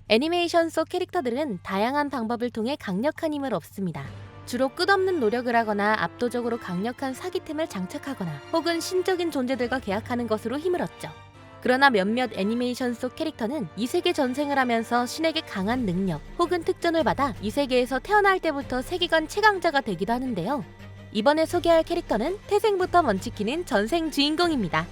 애니메이션 속 캐릭터들은 다양한 방법을 통해 강력한 힘을 얻습니다. 주로 끝없는 노력을 하거나 압도적으로 강력한 사기템을 장착하거나 혹은 신적인 존재들과 계약하는 것으로 힘을 얻죠. 그러나 몇몇 애니메이션 속 캐릭터는 이 세계 전생을 하면서 신에게 강한 능력 혹은 특전을 받아 이 세계에서 태어날 때부터 세계관 최강자가 되기도 하는데요. 이번에 소개할 캐릭터는 태생부터 먼치킨인 전생 주인공입니다.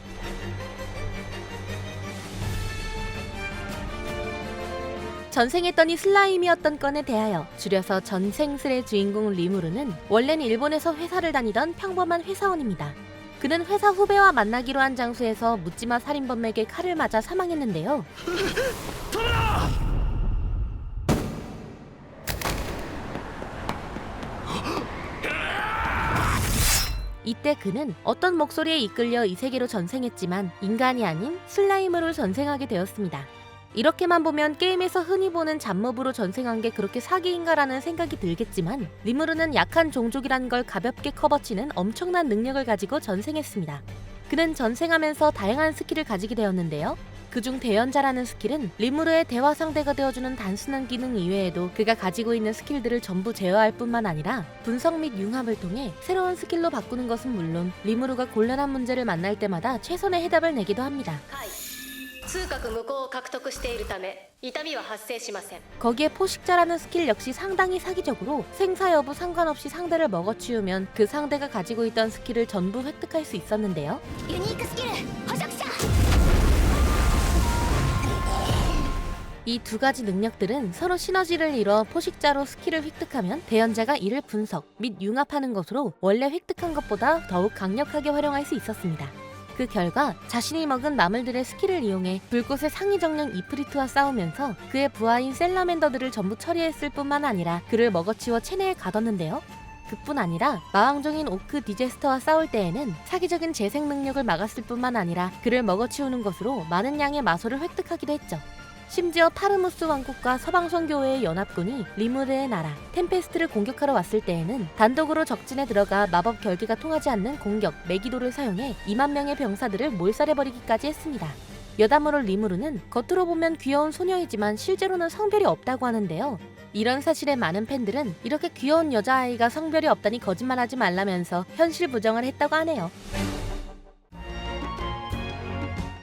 전생했더니 슬라임이었던 건에 대하여 줄여서 전생슬의 주인공 리무르는 원래는 일본에서 회사를 다니던 평범한 회사원입니다. 그는 회사 후배와 만나기로 한 장소에서 묻지마 살인범에게 칼을 맞아 사망했는데요. 이때 그는 어떤 목소리에 이끌려 이 세계로 전생했지만 인간이 아닌 슬라임으로 전생하게 되었습니다. 이렇게만 보면 게임에서 흔히 보는 잡몹으로 전생한 게 그렇게 사기인가라는 생각이 들겠지만 리무르는 약한 종족이란 걸 가볍게 커버치는 엄청난 능력을 가지고 전생했습니다. 그는 전생하면서 다양한 스킬을 가지게 되었는데요. 그중 대연자라는 스킬은 리무르의 대화 상대가 되어주는 단순한 기능 이외에도 그가 가지고 있는 스킬들을 전부 제어할 뿐만 아니라 분석 및 융합을 통해 새로운 스킬로 바꾸는 것은 물론 리무르가 곤란한 문제를 만날 때마다 최선의 해답을 내기도 합니다. 거기에 포식자라는 스킬 역시 상당히 사기적으로 생사 여부 상관없이 상대를 먹어치우면 그 상대가 가지고 있던 스킬을 전부 획득할 수 있었는데요. 유니크 스킬 허적자! 이 두 가지 능력들은 서로 시너지를 이뤄 포식자로 스킬을 획득하면 대연자가 이를 분석 및 융합하는 것으로 원래 획득한 것보다 더욱 강력하게 활용할 수 있었습니다. 그 결과 자신이 먹은 마물들의 스킬을 이용해 불꽃의 상위정령 이프리트와 싸우면서 그의 부하인 셀라멘더들을 전부 처리했을 뿐만 아니라 그를 먹어치워 체내에 가뒀는데요. 그뿐 아니라 마왕종인 오크 디제스터와 싸울 때에는 사기적인 재생 능력을 막았을 뿐만 아니라 그를 먹어치우는 것으로 많은 양의 마소를 획득하기도 했죠. 심지어 파르무스 왕국과 서방선교회의 연합군이 리무르의 나라 템페스트를 공격하러 왔을 때에는 단독으로 적진에 들어가 마법 결계가 통하지 않는 공격 메기도를 사용해 2만 명의 병사들을 몰살해버리기까지 했습니다. 여담으로 리무르는 겉으로 보면 귀여운 소녀이지만 실제로는 성별이 없다고 하는데요. 이런 사실에 많은 팬들은 이렇게 귀여운 여자아이가 성별이 없다니 거짓말하지 말라면서 현실 부정을 했다고 하네요.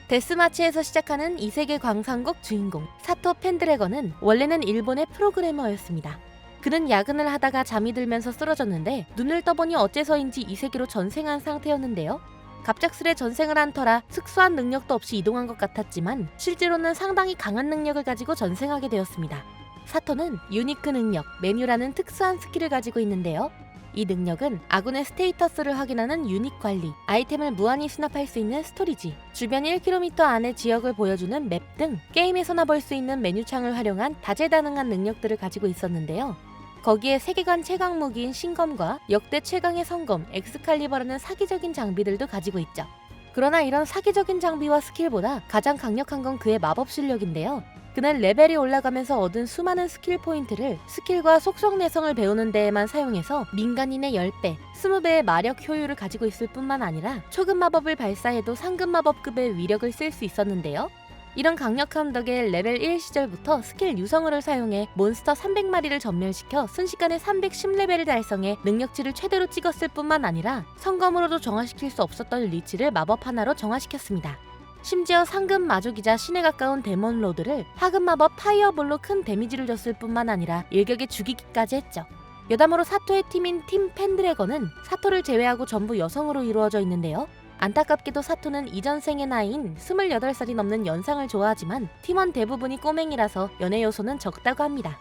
데스마치에서 시작하는 이세계 광산곡 주인공 사토 펜드래건은 원래는 일본의 프로그래머였습니다. 그는 야근을 하다가 잠이 들면서 쓰러졌는데 눈을 떠보니 어째서인지 이 세계로 전생한 상태였는데요. 갑작스레 전생을 한 터라 특수한 능력도 없이 이동한 것 같았지만 실제로는 상당히 강한 능력을 가지고 전생하게 되었습니다. 사토는 유니크 능력, 메뉴라는 특수한 스킬을 가지고 있는데요. 이 능력은 아군의 스테이터스를 확인하는 유닛 관리, 아이템을 무한히 수납할 수 있는 스토리지, 주변 1km 안의 지역을 보여주는 맵 등 게임에서나 볼 수 있는 메뉴창을 활용한 다재다능한 능력들을 가지고 있었는데요. 거기에 세계관 최강 무기인 신검과 역대 최강의 성검, 엑스칼리버라는 사기적인 장비들도 가지고 있죠. 그러나 이런 사기적인 장비와 스킬보다 가장 강력한 건 그의 마법 실력인데요. 그는 레벨이 올라가면서 얻은 수많은 스킬 포인트를 스킬과 속성 내성을 배우는 데에만 사용해서 민간인의 10배, 20배의 마력 효율을 가지고 있을 뿐만 아니라 초급 마법을 발사해도 상급 마법급의 위력을 쓸 수 있었는데요. 이런 강력함 덕에 레벨 1 시절부터 스킬 유성어를 사용해 몬스터 300마리를 전멸시켜 순식간에 310레벨을 달성해 능력치를 최대로 찍었을 뿐만 아니라 성검으로도 정화시킬 수 없었던 리치를 마법 하나로 정화시켰습니다. 심지어 상급 마족이자 신에 가까운 데몬 로드를 하급 마법 파이어볼로 큰 데미지를 줬을 뿐만 아니라 일격에 죽이기까지 했죠. 여담으로 사토의 팀인 팀 펜드래건은 사토를 제외하고 전부 여성으로 이루어져 있는데요. 안타깝게도 사토는 이전 생의 나이인 28살이 넘는 연상을 좋아하지만 팀원 대부분이 꼬맹이라서 연애 요소는 적다고 합니다.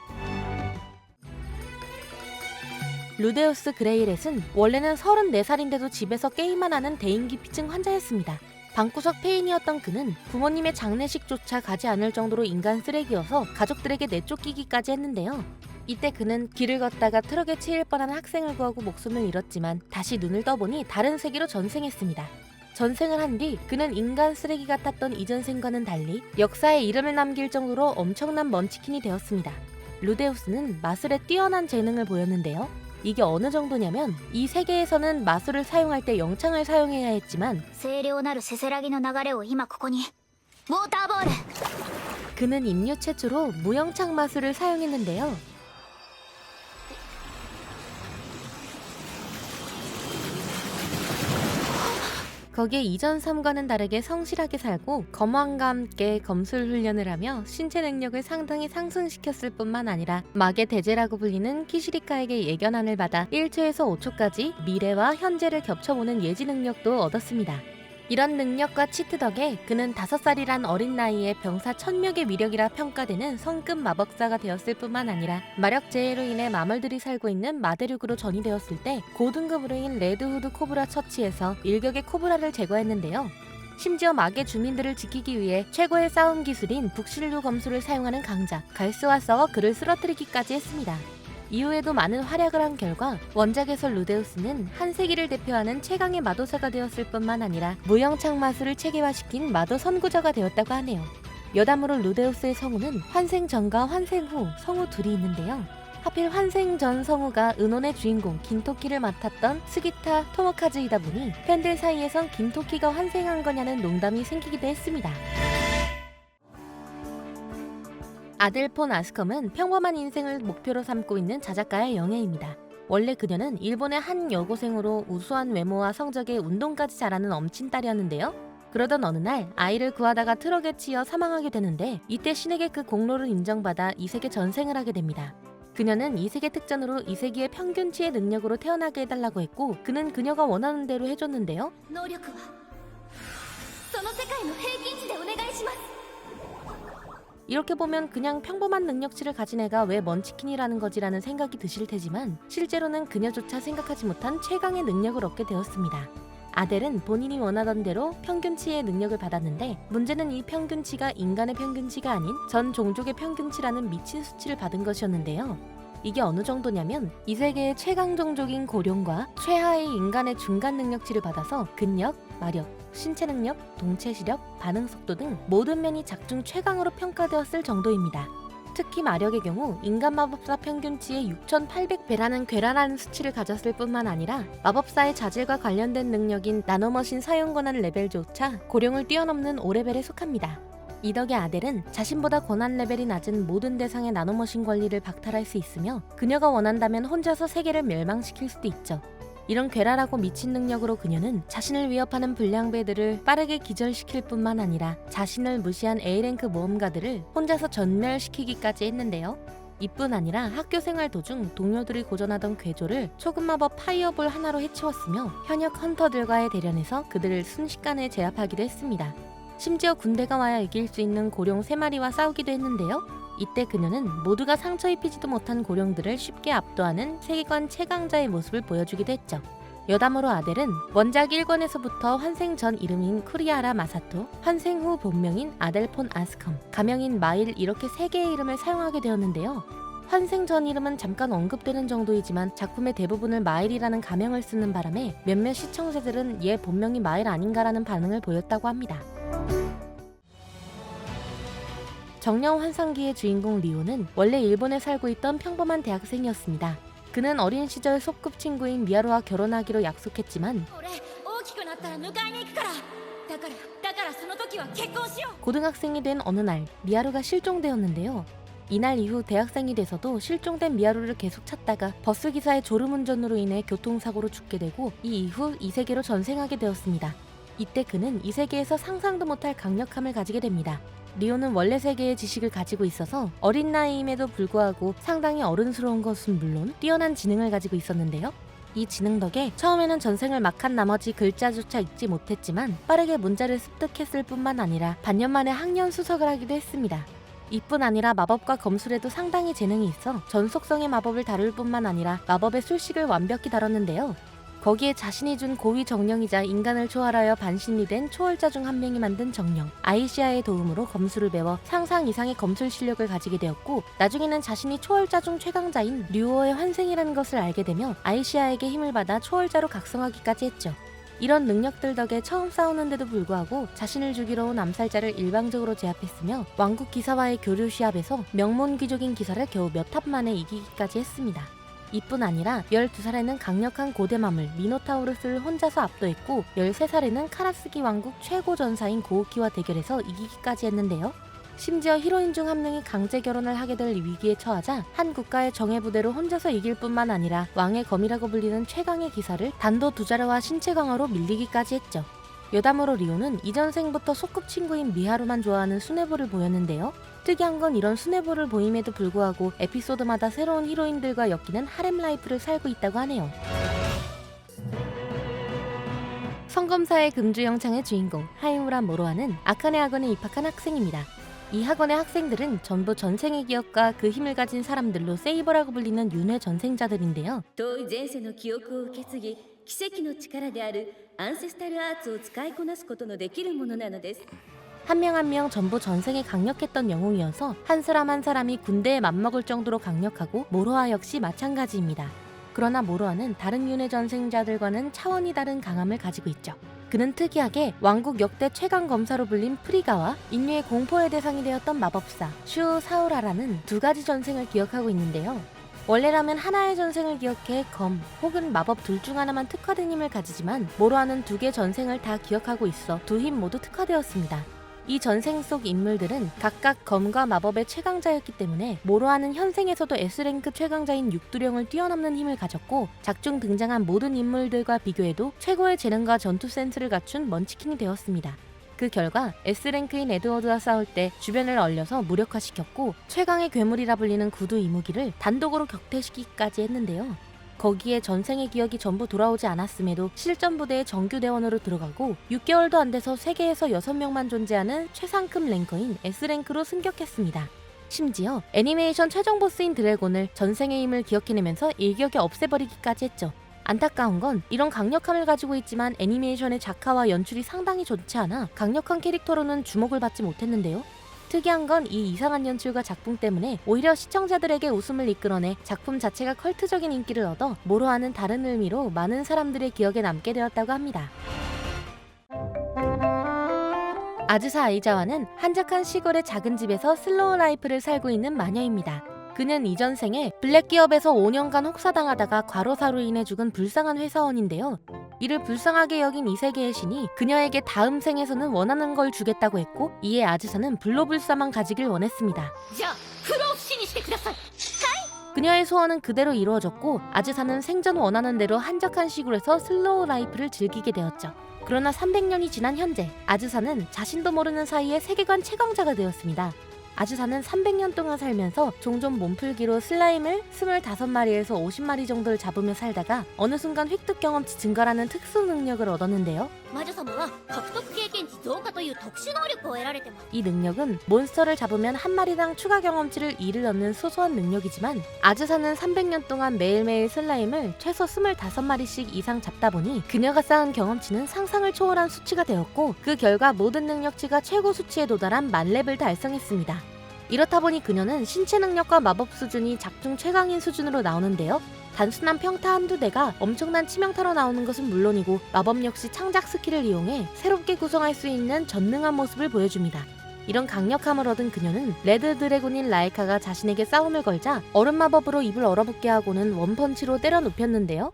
루데우스 그레이렛은 원래는 34살인데도 집에서 게임만 하는 대인기피증 환자였습니다. 방구석 폐인이었던 그는 부모님의 장례식조차 가지 않을 정도로 인간 쓰레기여서 가족들에게 내쫓기기까지 했는데요. 이때 그는 길을 걷다가 트럭에 치일 뻔한 학생을 구하고 목숨을 잃었지만 다시 눈을 떠보니 다른 세계로 전생했습니다. 전생을 한 뒤 그는 인간 쓰레기 같았던 이전 생과는 달리 역사에 이름을 남길 정도로 엄청난 먼치킨이 되었습니다. 루데우스는 마술에 뛰어난 재능을 보였는데요. 이게 어느 정도냐면 이 세계에서는 마술을 사용할 때 영창을 사용해야 했지만 그는 인류 최초로 무영창 마술을 사용했는데요. 거기에 이전 삶과는 다르게 성실하게 살고 검왕과 함께 검술 훈련을 하며 신체 능력을 상당히 상승시켰을 뿐만 아니라 막의 대제라고 불리는 키시리카에게 예견안을 받아 1초에서 5초까지 미래와 현재를 겹쳐보는 예지 능력도 얻었습니다. 이런 능력과 치트 덕에 그는 5살이란 어린 나이에 병사 1000명의 위력이라 평가되는 성급 마법사가 되었을 뿐만 아니라 마력 재해로 인해 마멀들이 살고 있는 마대륙으로 전이되었을 때 고등급으로인 레드후드 코브라 처치에서 일격의 코브라를 제거했는데요. 심지어 막의 주민들을 지키기 위해 최고의 싸움 기술인 북실류 검술을 사용하는 강자 갈스와 싸워 그를 쓰러뜨리기까지 했습니다. 이후에도 많은 활약을 한 결과 원작에서 루데우스는 한 세기를 대표하는 최강의 마도사가 되었을 뿐만 아니라 무영창 마술을 체계화시킨 마도 선구자가 되었다고 하네요. 여담으로 루데우스의 성우는 환생 전과 환생 후 성우 둘이 있는데요. 하필 환생 전 성우가 은혼의 주인공 긴토키를 맡았던 스기타 토모카즈이다 보니 팬들 사이에선 긴토키가 환생한 거냐는 농담이 생기기도 했습니다. 아델폰 아스컴은 평범한 인생을 목표로 삼고 있는 자작가의 영예입니다. 원래 그녀는 일본의 한 여고생으로 우수한 외모와 성적에 운동까지 잘하는 엄친딸이었는데요. 그러던 어느 날 아이를 구하다가 트럭에 치여 사망하게 되는데 이때 신에게 그 공로를 인정받아 이세계 전생을 하게 됩니다. 그녀는 이세계 특전으로 이세기의 평균치의 능력으로 태어나게 해달라고 했고 그는 그녀가 원하는 대로 해줬는데요. 이렇게 보면 그냥 평범한 능력치를 가진 애가 왜 먼치킨이라는 거지라는 생각이 드실 테지만 실제로는 그녀조차 생각하지 못한 최강의 능력을 얻게 되었습니다. 아델은 본인이 원하던 대로 평균치의 능력을 받았는데 문제는 이 평균치가 인간의 평균치가 아닌 전 종족의 평균치라는 미친 수치를 받은 것이었는데요. 이게 어느 정도냐면 이 세계의 최강 종족인 고룡과 최하의 인간의 중간 능력치를 받아서 근력, 마력, 신체 능력, 동체 시력, 반응 속도 등 모든 면이 작중 최강으로 평가되었을 정도입니다. 특히 마력의 경우 인간 마법사 평균치의 6800배라는 괴랄한 수치를 가졌을 뿐만 아니라 마법사의 자질과 관련된 능력인 나노머신 사용 권한 레벨조차 고룡을 뛰어넘는 5레벨에 속합니다. 이 덕에 아델은 자신보다 권한 레벨이 낮은 모든 대상의 나노머신 권리를 박탈할 수 있으며 그녀가 원한다면 혼자서 세계를 멸망시킬 수도 있죠. 이런 괴랄하고 미친 능력으로 그녀는 자신을 위협하는 불량배들을 빠르게 기절시킬 뿐만 아니라 자신을 무시한 A랭크 모험가들을 혼자서 전멸시키기까지 했는데요. 이뿐 아니라 학교 생활 도중 동료들이 고전하던 괴조를 초급 마법 파이어볼 하나로 해치웠으며 현역 헌터들과의 대련에서 그들을 순식간에 제압하기도 했습니다. 심지어 군대가 와야 이길 수 있는 고룡 3마리와 싸우기도 했는데요. 이때 그녀는 모두가 상처 입히지도 못한 고룡들을 쉽게 압도하는 세계관 최강자의 모습을 보여주기도 했죠. 여담으로 아델은 원작 1권에서부터 환생 전 이름인 쿠리아라 마사토, 환생 후 본명인 아델폰 아스컴, 가명인 마일 이렇게 3개의 이름을 사용하게 되었는데요. 환생 전 이름은 잠깐 언급되는 정도이지만 작품의 대부분을 마일이라는 가명을 쓰는 바람에 몇몇 시청자들은 얘 본명이 마일 아닌가라는 반응을 보였다고 합니다. 정령 환상기의 주인공 리오는 원래 일본에 살고 있던 평범한 대학생이었습니다. 그는 어린 시절 소꿉친구인 미아루와 결혼하기로 약속했지만 고등학생이 된 어느 날 미아루가 실종되었는데요. 이날 이후 대학생이 돼서도 실종된 미아루를 계속 찾다가 버스기사의 졸음운전으로 인해 교통사고로 죽게 되고 이 이후 이 세계로 전생하게 되었습니다. 이때 그는 이 세계에서 상상도 못할 강력함을 가지게 됩니다. 리오는 원래 세계의 지식을 가지고 있어서 어린 나이임에도 불구하고 상당히 어른스러운 것은 물론 뛰어난 지능을 가지고 있었는데요. 이 지능 덕에 처음에는 전생을 막 한 나머지 글자조차 읽지 못했지만 빠르게 문자를 습득했을 뿐만 아니라 반년 만에 학년 수석을 하기도 했습니다. 이뿐 아니라 마법과 검술에도 상당히 재능이 있어 전속성의 마법을 다룰 뿐만 아니라 마법의 술식을 완벽히 다뤘는데요. 거기에 자신이 준 고위 정령이자 인간을 초월하여 반신이 된 초월자 중 한 명이 만든 정령 아이시아의 도움으로 검술을 배워 상상 이상의 검술 실력을 가지게 되었고 나중에는 자신이 초월자 중 최강자인 류오의 환생이라는 것을 알게 되며 아이시아에게 힘을 받아 초월자로 각성하기까지 했죠. 이런 능력들 덕에 처음 싸우는데도 불구하고 자신을 죽이러 온 암살자를 일방적으로 제압했으며 왕국 기사와의 교류 시합에서 명문 귀족인 기사를 겨우 몇 탑 만에 이기기까지 했습니다. 이뿐 아니라 12살에는 강력한 고대마물 미노타우루스를 혼자서 압도했고 13살에는 카라스기 왕국 최고 전사인 고우키와 대결해서 이기기까지 했는데요. 심지어 히로인 중 한 명이 강제 결혼을 하게 될 위기에 처하자 한 국가의 정예 부대로 혼자서 이길 뿐만 아니라 왕의 검이라고 불리는 최강의 기사를 단도 두자르와 신체 강화로 밀리기까지 했죠. 여담으로 리오는 이전생부터 소꿉친구인 미하루만 좋아하는 수뇌부를 보였는데요. 특이한 건 이런 수뇌부를 보임에도 불구하고 에피소드마다 새로운 히로인들과 엮이는 하렘 라이프를 살고 있다고 하네요. 성검사의 금주영창의 주인공 하이무라 모로아는 아카네 학원에 입학한 학생입니다. 이 학원의 학생들은 전부 전생의 기억과 그 힘을 가진 사람들로 세이버라고 불리는 윤회 전생자들인데요. 遠い前世の記憶を受け継ぎ奇跡の力であるアンセスタルアーツを使いこなすことのできるものなのです。 한 명 한 명 전부 전생에 강력했던 영웅이어서 한 사람 한 사람이 군대에 맞먹을 정도로 강력하고 모로아 역시 마찬가지입니다. 그러나 모로아는 다른 윤회 전생자들과는 차원이 다른 강함을 가지고 있죠. 그는 특이하게 왕국 역대 최강 검사로 불린 프리가와 인류의 공포의 대상이 되었던 마법사 슈 사우라라는 두 가지 전생을 기억하고 있는데요. 원래라면 하나의 전생을 기억해 검 혹은 마법 둘 중 하나만 특화된 힘을 가지지만 모로아는 두 개 전생을 다 기억하고 있어 두 힘 모두 특화되었습니다. 이 전생 속 인물들은 각각 검과 마법의 최강자였기 때문에 모로아는 현생에서도 S랭크 최강자인 육두령을 뛰어넘는 힘을 가졌고 작중 등장한 모든 인물들과 비교해도 최고의 재능과 전투 센스를 갖춘 먼치킨이 되었습니다. 그 결과 S랭크인 에드워드와 싸울 때 주변을 얼려서 무력화시켰고 최강의 괴물이라 불리는 구두 이무기를 단독으로 격퇴시키기까지 했는데요. 거기에 전생의 기억이 전부 돌아오지 않았음에도 실전부대의 정규대원으로 들어가고 6개월도 안 돼서 세계에서 6명만 존재하는 최상급 랭커인 S랭크로 승격했습니다. 심지어 애니메이션 최종 보스인 드래곤을 전생의 힘을 기억해내면서 일격에 없애버리기까지 했죠. 안타까운 건 이런 강력함을 가지고 있지만 애니메이션의 작화와 연출이 상당히 좋지 않아 강력한 캐릭터로는 주목을 받지 못했는데요. 특이한 건 이 이상한 연출과 작품 때문에 오히려 시청자들에게 웃음을 이끌어내 작품 자체가 컬트적인 인기를 얻어 모로아는 다른 의미로 많은 사람들의 기억에 남게 되었다고 합니다. 아즈사 아이자와는 한적한 시골의 작은 집에서 슬로우 라이프를 살고 있는 마녀입니다. 그는 이전 생에 블랙 기업에서 5년간 혹사당하다가 과로사로 인해 죽은 불쌍한 회사원인데요. 이를 불쌍하게 여긴 이 세계의 신이 그녀에게 다음 생에서는 원하는 걸 주겠다고 했고 이에 아즈사는 불로불사만 가지길 원했습니다. 그녀의 소원은 그대로 이루어졌고 아즈사는 생전 원하는 대로 한적한 시골에서 슬로우 라이프를 즐기게 되었죠. 그러나 300년이 지난 현재 아즈사는 자신도 모르는 사이에 세계관 최강자가 되었습니다. 아즈사는 300년 동안 살면서 종종 몸풀기로 슬라임을 25마리에서 50마리 정도를 잡으며 살다가 어느 순간 획득 경험치 증가라는 특수 능력을 얻었는데요. 이 능력은 몬스터를 잡으면 한 마리당 추가 경험치를 2를 얻는 소소한 능력이지만 아즈사는 300년 동안 매일매일 슬라임을 최소 25마리씩 이상 잡다 보니 그녀가 쌓은 경험치는 상상을 초월한 수치가 되었고 그 결과 모든 능력치가 최고 수치에 도달한 만렙을 달성했습니다. 이렇다 보니 그녀는 신체 능력과 마법 수준이 작중 최강인 수준으로 나오는데요. 단순한 평타 한두 대가 엄청난 치명타로 나오는 것은 물론이고 마법 역시 창작 스킬을 이용해 새롭게 구성할 수 있는 전능한 모습을 보여줍니다. 이런 강력함을 얻은 그녀는 레드 드래곤인 라이카가 자신에게 싸움을 걸자 얼음 마법으로 입을 얼어붙게 하고는 원펀치로 때려 눕혔는데요.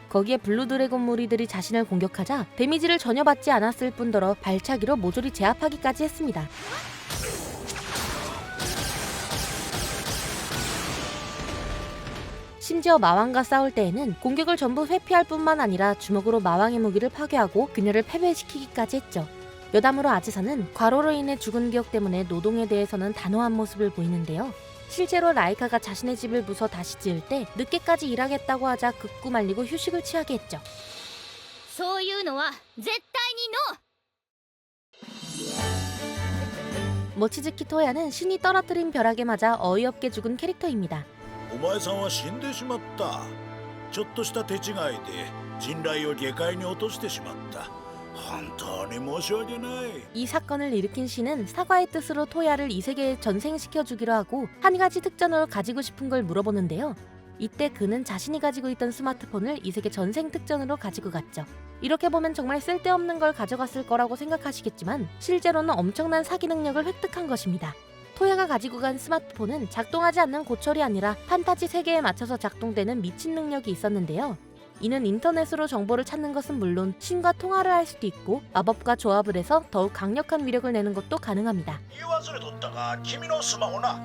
거기에 블루 드래곤 무리들이 자신을 공격하자 데미지를 전혀 받지 않았을 뿐더러 발차기로 모조리 제압하기까지 했습니다. 심지어 마왕과 싸울 때에는 공격을 전부 회피할 뿐만 아니라 주먹으로 마왕의 무기를 파괴하고 그녀를 패배시키기까지 했죠. 여담으로 아즈사는 과로로 인해 죽은 기억 때문에 노동에 대해서는 단호한 모습을 보이는데요. 실제로 라이카가 자신의 집을 부숴 다시 지을 때 늦게까지 일하겠다고 하자 극구 말리고 휴식을 취하게 했죠. 모치즈키 토야는 신이 떨어뜨린 벼락에 맞아 어이없게 죽은 캐릭터입니다. お前さんは死んでしまった。ちょっとした手違いで人雷を下界に落としてしまった。本当に申し訳ない。 이 사건을 일으킨 신은 사과의 뜻으로 토야를 이 세계에 전생시켜주기로 하고 한 가지 특전으로 가지고 싶은 걸 물어보는데요. 이때 그는 자신이 가지고 있던 스마트폰을 이 세계 전생 특전으로 가지고 갔죠. 이렇게 보면 정말 쓸데없는 걸 가져갔을 거라고 생각하시겠지만 실제로는 엄청난 사기 능력을 획득한 것입니다. 토야가 가지고 간 스마트폰은 작동하지 않는 고철이 아니라 판타지 세계에 맞춰서 작동되는 미친 능력이 있었는데요. 이는 인터넷으로 정보를 찾는 것은 물론 신과 통화를 할 수도 있고 마법과 조합을 해서 더욱 강력한 위력을 내는 것도 가능합니다. 言い忘れとったが君のスマホな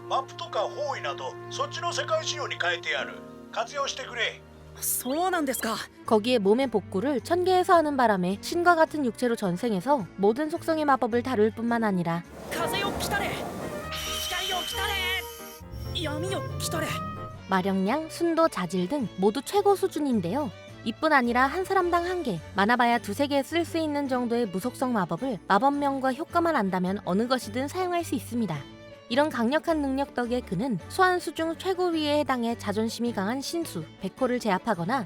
マップとか方位などそっちの世界仕様に変えてやる活用してくれそうなんですか。 거기에 몸의 복구를 천계에서 하는 바람에 신과 같은 육체로 전생해서 모든 속성의 마법을 다룰 뿐만 아니라 風よ来たれ、光よ来たれ、闇よ来たれ。 마력량, 순도, 자질 등 모두 최고 수준인데요. 이뿐 아니라 한 사람당 한 개, 많아봐야 두세 개 쓸 수 있는 정도의 무속성 마법을 마법명과 효과만 안다면 어느 것이든 사용할 수 있습니다. 이런 강력한 능력 덕에 그는 소환수 중 최고위에 해당해 자존심이 강한 신수, 백호를 제압하거나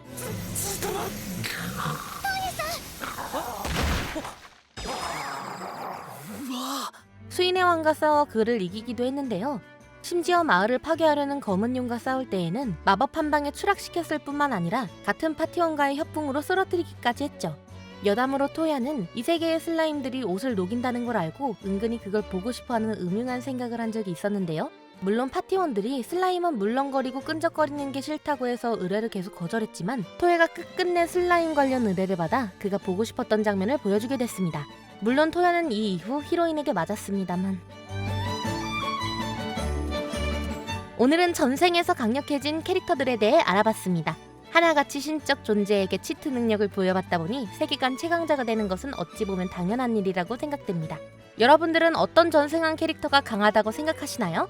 수인의 왕과 싸워 그를 이기기도 했는데요. 심지어 마을을 파괴하려는 검은 용과 싸울 때에는 마법 한 방에 추락시켰을 뿐만 아니라 같은 파티원과의 협풍으로 쓰러뜨리기까지 했죠. 여담으로 토야는 이 세계의 슬라임들이 옷을 녹인다는 걸 알고 은근히 그걸 보고 싶어하는 음흉한 생각을 한 적이 있었는데요. 물론 파티원들이 슬라임은 물렁거리고 끈적거리는 게 싫다고 해서 의뢰를 계속 거절했지만 토야가 끝끝내 슬라임 관련 의뢰를 받아 그가 보고 싶었던 장면을 보여주게 됐습니다. 물론 토야는 이 이후 히로인에게 맞았습니다만 오늘은 전생에서 강력해진 캐릭터들에 대해 알아봤습니다. 하나같이 신적 존재에게 치트 능력을 부여받다 보니 세계관 최강자가 되는 것은 어찌 보면 당연한 일이라고 생각됩니다. 여러분들은 어떤 전생한 캐릭터가 강하다고 생각하시나요?